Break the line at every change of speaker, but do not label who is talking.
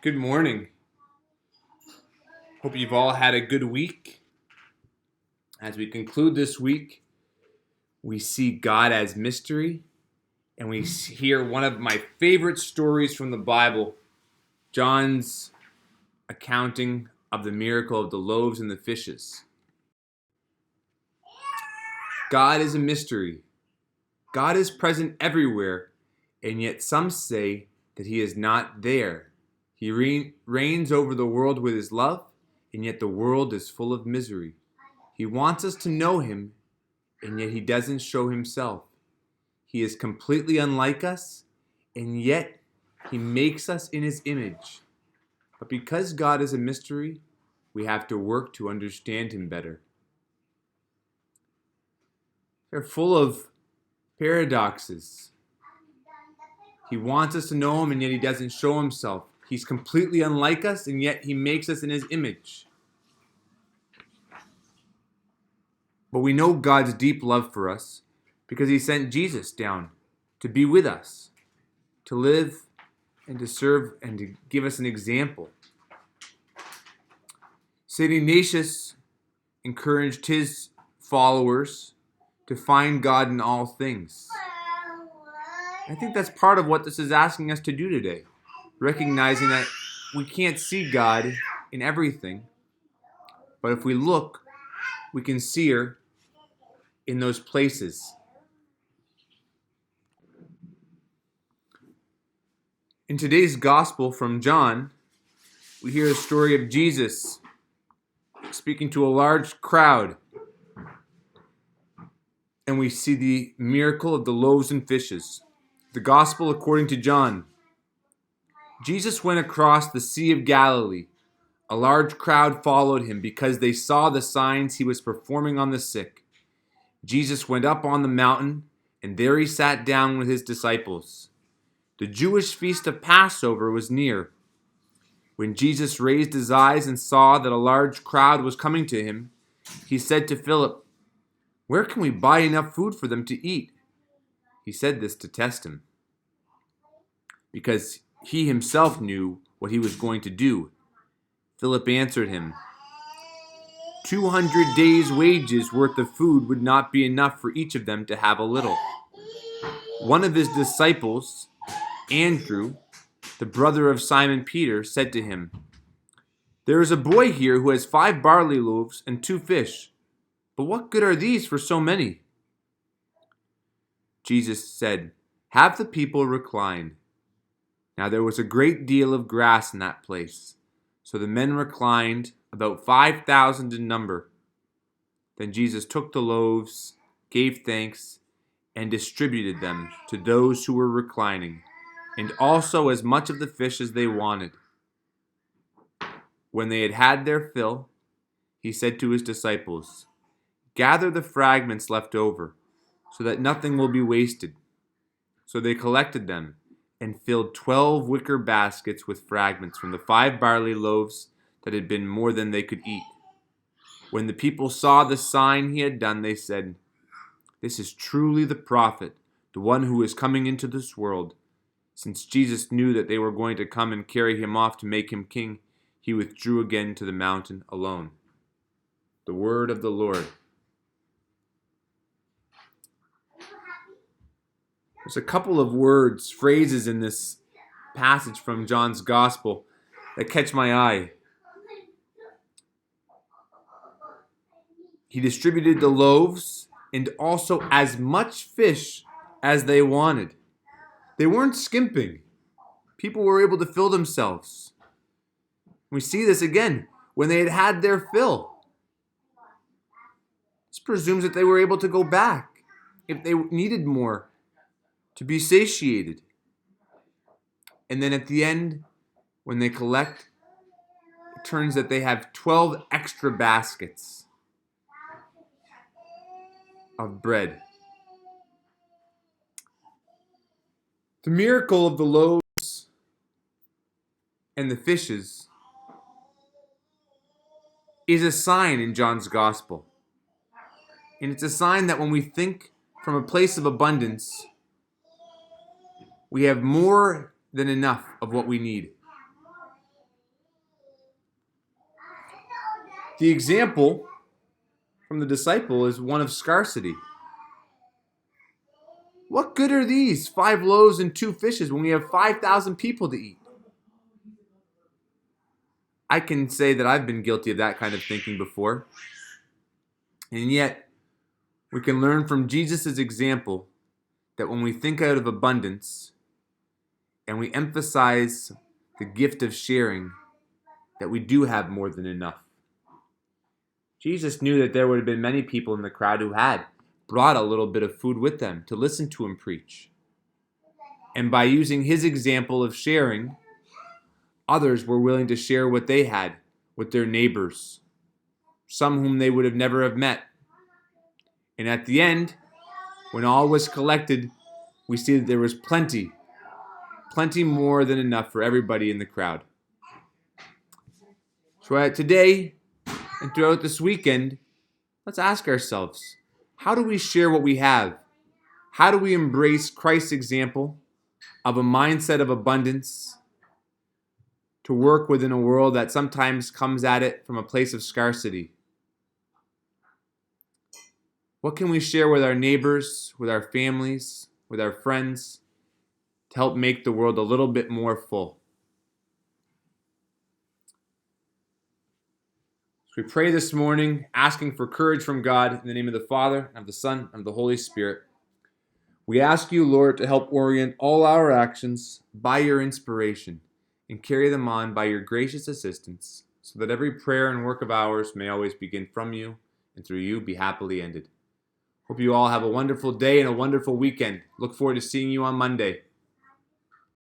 Good morning. Hope you've all had a good week. As we conclude this week, we see God as mystery, and we hear one of my favorite stories from the Bible, John's accounting of the miracle of the loaves and the fishes. God is a mystery. God is present everywhere, and yet some say that he is not there. He reigns over the world with his love, and yet the world is full of misery. He wants us to know him, and yet he doesn't show himself. He is completely unlike us, and yet he makes us in his image. But because God is a mystery, we have to work to understand him better. They're full of paradoxes. He wants us to know him, and yet he doesn't show himself. He's completely unlike us, and yet he makes us in his image. But we know God's deep love for us because he sent Jesus down to be with us, to live and to serve and to give us an example. St. Ignatius encouraged his followers to find God in all things. I think that's part of what this is asking us to do today, recognizing that we can't see God in everything, but if we look, we can see her in those places. In today's gospel from John, we hear the story of Jesus speaking to a large crowd, and we see the miracle of the loaves and fishes. The gospel according to John. Jesus went across the Sea of Galilee. A large crowd followed him because they saw the signs he was performing on the sick. Jesus went up on the mountain, and there he sat down with his disciples. The Jewish feast of Passover was near. When Jesus raised his eyes and saw that a large crowd was coming to him, he said to Philip, "Where can we buy enough food for them to eat?" He said this to test him, because he himself knew what he was going to do. Philip answered him, 200 days' wages worth of food would not be enough for each of them to have a little. One of his disciples, Andrew, the brother of Simon Peter, said to him, "There is a boy here who has 5 barley loaves and 2 fish. But what good are these for so many?" Jesus said, "Have the people recline." Now there was a great deal of grass in that place, so the men reclined, about 5,000 in number. Then Jesus took the loaves, gave thanks, and distributed them to those who were reclining, and also as much of the fish as they wanted. When they had had their fill, he said to his disciples, "Gather the fragments left over, so that nothing will be wasted." So they collected them and filled 12 wicker baskets with fragments from the 5 barley loaves that had been more than they could eat. When the people saw the sign he had done, they said, "This is truly the prophet, the one who is coming into this world." Since Jesus knew that they were going to come and carry him off to make him king, he withdrew again to the mountain alone. The word of the Lord. There's a couple of words, phrases in this passage from John's Gospel that catch my eye. He distributed the loaves and also as much fish as they wanted. They weren't skimping. People were able to fill themselves. We see this again when they had had their fill. This presumes that they were able to go back if they needed more to be satiated. And then at the end, when they collect, it turns that they have 12 extra baskets of bread. The miracle of the loaves and the fishes is a sign in John's Gospel. And it's a sign that when we think from a place of abundance, we have more than enough of what we need. The example from the disciple is one of scarcity. What good are these 5 loaves and 2 fishes when we have 5,000 people to eat? I can say that I've been guilty of that kind of thinking before. And yet, we can learn from Jesus' example that when we think out of abundance and we emphasize the gift of sharing, that we do have more than enough. Jesus knew that there would have been many people in the crowd who had brought a little bit of food with them to listen to him preach. And by using his example of sharing, others were willing to share what they had with their neighbors, some whom they would have never have met. And at the end, when all was collected, we see that there was plenty more than enough for everybody in the crowd. So today and throughout this weekend, let's ask ourselves, how do we share what we have? How do we embrace Christ's example of a mindset of abundance to work within a world that sometimes comes at it from a place of scarcity? What can we share with our neighbors, with our families, with our friends to help make the world a little bit more full? So we pray this morning, asking for courage from God in the name of the Father, and of the Son, and of the Holy Spirit. We ask you, Lord, to help orient all our actions by your inspiration and carry them on by your gracious assistance, so that every prayer and work of ours may always begin from you and through you be happily ended. Hope you all have a wonderful day and a wonderful weekend. Look forward to seeing you on Monday.